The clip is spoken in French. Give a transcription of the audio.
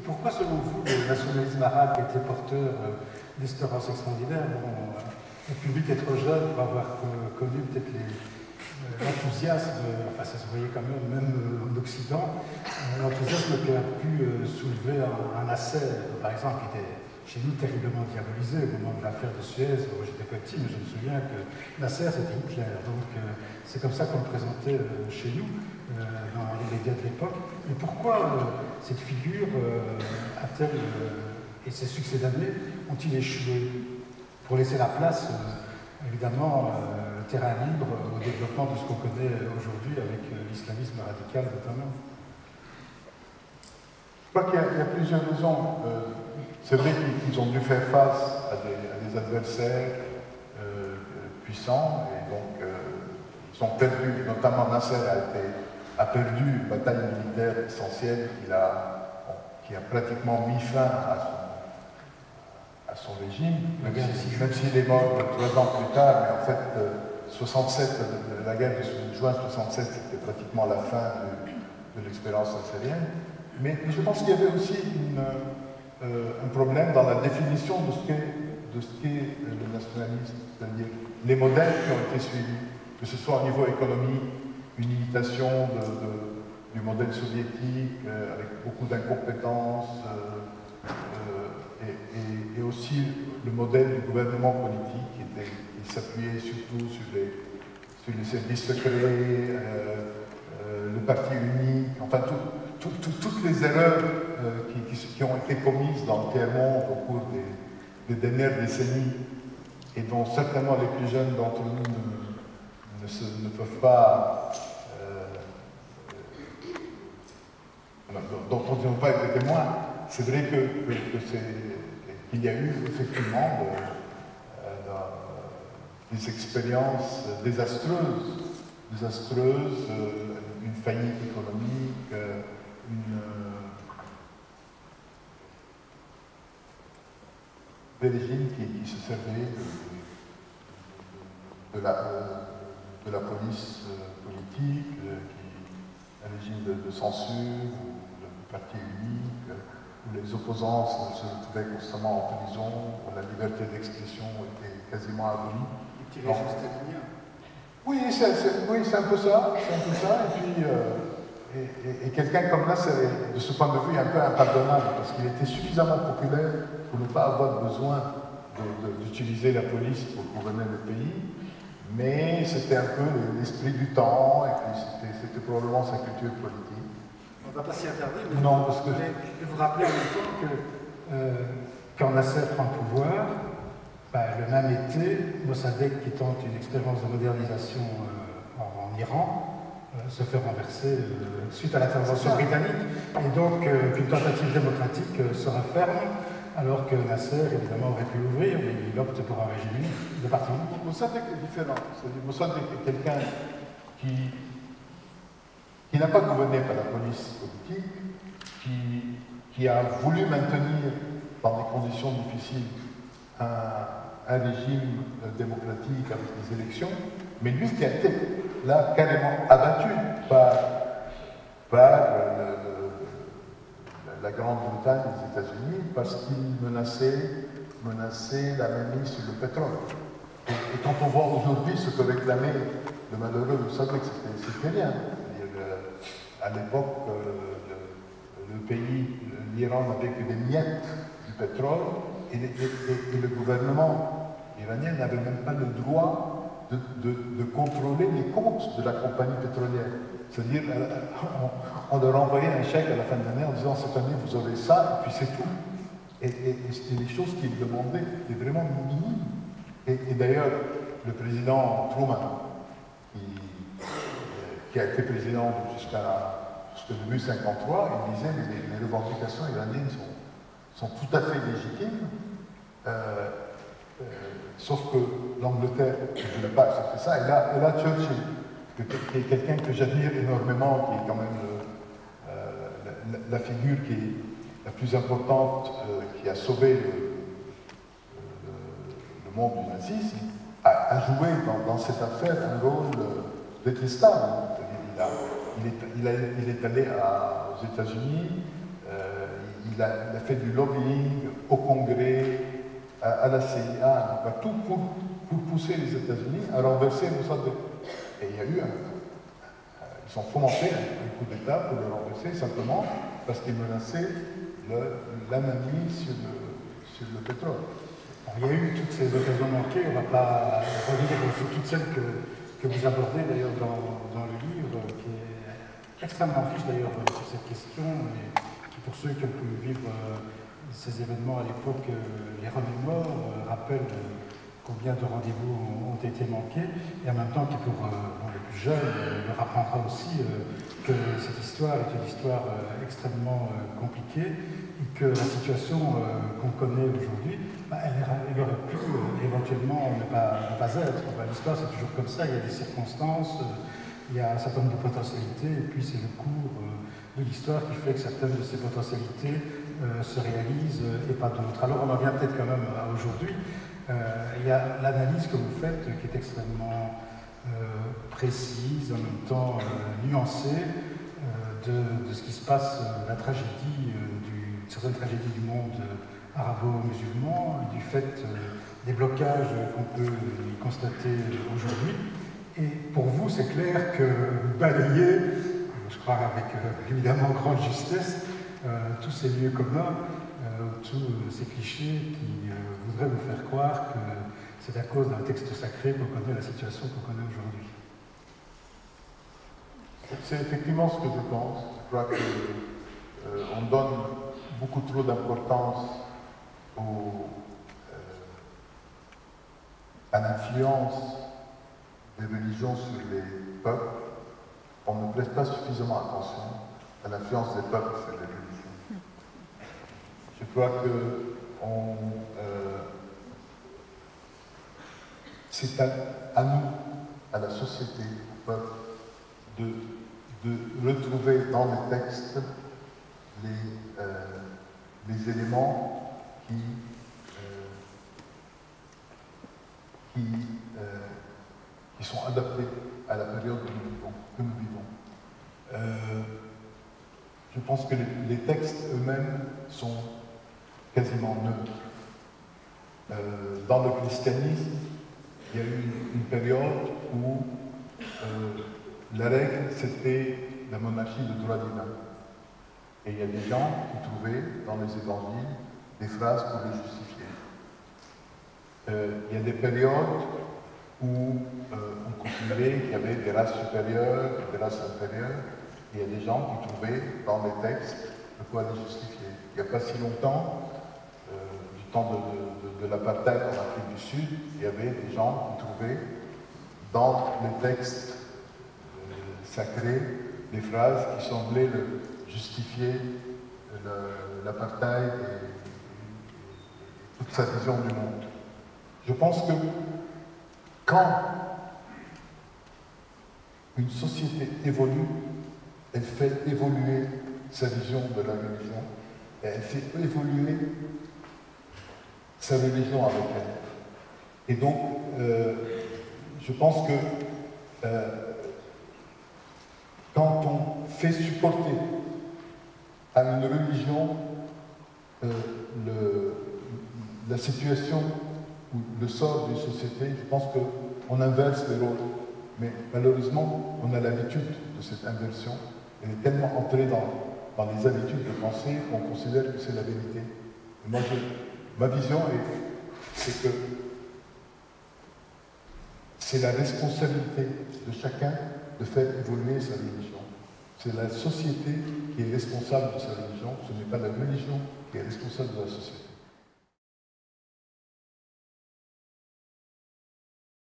pourquoi, selon vous, le nationalisme arabe était porteur d'espérance extraordinaire? Bon, le public est trop jeune pour avoir connu peut-être l'enthousiasme, enfin ça se voyait quand même en Occident, l'enthousiasme qu'a pu soulever un Nasser, par exemple, qui était chez nous terriblement diabolisé au moment de l'affaire de Suez. Moi j'étais petit, mais je me souviens que Nasser c'était Hitler, donc c'est comme ça qu'on le présentait chez nous, dans les médias de l'époque. Et pourquoi cette figure a-t-elle, et ses succédanés, ont-ils échoué pour laisser la place, évidemment, terrain libre au développement de ce qu'on connaît aujourd'hui avec l'islamisme radical notamment? Je crois qu'il y a plusieurs raisons. C'est vrai qu'ils ont dû faire face à des adversaires puissants, et donc ils ont perdu, notamment Nasser a perdu une bataille militaire essentielle qui a pratiquement mis fin à son régime, même s'il est mort 3 ans plus tard, mais en fait 67, la guerre de juin 67, c'était pratiquement la fin de l'expérience nassérienne. Mais je pense qu'il y avait aussi un problème dans la définition de ce qu'est le nationalisme, c'est-à-dire les modèles qui ont été suivis, que ce soit au niveau économique, une imitation du modèle soviétique avec beaucoup d'incompétence, et aussi le modèle du gouvernement politique qui s'appuyait surtout sur les services secrets, le parti unique, enfin toutes les erreurs qui ont été commises dans le tiers-monde au cours des dernières décennies et dont certainement les plus jeunes d'entre nous ne peuvent pas, dont on ne peut pas être témoin. C'est vrai qu'il y a eu effectivement des expériences désastreuses, une faillite économique, des régimes qui se servaient de la police politique, un régime de censure, ou de parti unique, où les opposants se retrouvaient constamment en prison, où la liberté d'expression était quasiment abolie. Oui, c'est un peu ça, et quelqu'un comme là, de ce point de vue, un peu impardonnable, parce qu'il était suffisamment populaire pour ne pas avoir besoin d'utiliser la police pour gouverner le pays, mais c'était un peu l'esprit du temps, et puis c'était probablement sa culture politique. On ne va pas s'y attarder, mais non, parce que... je vais vous rappeler en même temps que quand Nasser prend le pouvoir, le même été, Mossadegh, qui tente une expérience de modernisation en Iran, se fait renverser suite à l'intervention britannique, et donc qu'une tentative démocratique se referme, alors que Nasser, évidemment, aurait pu l'ouvrir, mais il opte pour un régime de parti unique. Mossadegh est différent. Mossadegh est quelqu'un qui n'a pas gouverné par la police politique, qui a voulu maintenir, dans des conditions difficiles, un régime démocratique avec des élections, mais lui qui a été là carrément abattu par la Grande-Bretagne et les États-Unis parce qu'il menaçait la mainmise sur le pétrole. Et quand on voit aujourd'hui ce que réclamait le malheureux, vous savez que c'était rien. À l'époque, le pays, l'Iran n'avait que des miettes du pétrole et le gouvernement iranien n'avait même pas le droit de contrôler les comptes de la compagnie pétrolière. C'est-à-dire, on leur envoyait un chèque à la fin de l'année en disant cette année vous aurez ça, et puis c'est tout. Et c'était les choses qu'ils demandaient, c'était vraiment minime. Et d'ailleurs, le président Truman, qui a été président jusqu'au début 1953, il disait que les revendications iraniennes sont tout à fait légitimes, sauf que l'Angleterre ne voulait pas accepter ça. Et là Churchill, qui est quelqu'un que j'admire énormément, qui est quand même la figure qui est la plus importante, qui a sauvé le monde du nazisme, a joué dans cette affaire un rôle détestable. Il est allé aux États-Unis, il a fait du lobbying au Congrès, à la CIA, partout pour pousser les États-Unis à renverser Mossadegh. Et il y a eu ils ont fomenté un coup d'État pour le renverser simplement parce qu'ils menaçaient la mainmise sur le pétrole. Alors, il y a eu toutes ces occasions manquées, on ne va pas revenir sur toutes celles que vous abordez d'ailleurs dans le livre, qui est extrêmement riche d'ailleurs sur cette question, et qui pour ceux qui ont pu vivre ces événements à l'époque les remémore, rappellent combien de rendez-vous ont été manqués, et en même temps qui pour les plus jeunes leur apprendra aussi que cette histoire est une histoire extrêmement compliquée, et que la situation qu'on connaît aujourd'hui, elle aurait pu éventuellement ne pas être. L'histoire c'est toujours comme ça, il y a des circonstances, il y a un certain nombre de potentialités, et puis c'est le cours de l'histoire qui fait que certaines de ces potentialités se réalisent et pas d'autres. Alors on en vient peut-être quand même à aujourd'hui. Il y a l'analyse que vous faites qui est extrêmement précise, en même temps nuancée, de ce qui se passe, la tragédie, certaines tragédies du monde arabo-musulman, du fait des blocages qu'on peut y constater aujourd'hui. Et pour vous, c'est clair que vous balayez, je crois avec évidemment grande justesse, tous ces lieux communs, tous ces clichés qui voudraient vous faire croire que c'est à cause d'un texte sacré qu'on connaît la situation qu'on connaît aujourd'hui. C'est effectivement ce que je pense. Je crois qu'on donne beaucoup trop d'importance à l'influence des religions sur les peuples. On ne prête pas suffisamment attention à l'influence des peuples sur les religions. Je crois que c'est à nous, à la société, au peuple, de retrouver dans les textes les éléments qui sont adaptés à la période que nous vivons. Je pense que les textes eux-mêmes sont quasiment neutres. Dans le christianisme, il y a eu une période où la règle, c'était la monarchie de droit divin. Et il y a des gens qui trouvaient dans les évangiles des phrases pour les justifier. Il y a des périodes où on considérait qu'il y avait des races supérieures, des races inférieures, et il y a des gens qui trouvaient dans les textes de quoi les justifier. Il n'y a pas si longtemps, du temps de l'apartheid en Afrique du Sud, il y avait des gens qui trouvaient dans les textes sacrés des phrases qui semblaient justifier l'apartheid et toute sa vision du monde. Je pense que quand une société évolue, elle fait évoluer sa vision de la religion, et elle fait évoluer sa religion avec elle. Et donc, je pense que quand on fait supporter à une religion la situation ou le sort d'une société, je pense qu'on inverse les rôles. Mais malheureusement, on a l'habitude de cette inversion. Elle est tellement entrée dans les habitudes de pensée qu'on considère que c'est la vérité. Et moi, ma vision, c'est que c'est la responsabilité de chacun de faire évoluer sa religion. C'est la société qui est responsable de sa religion, ce n'est pas la religion qui est responsable de la société.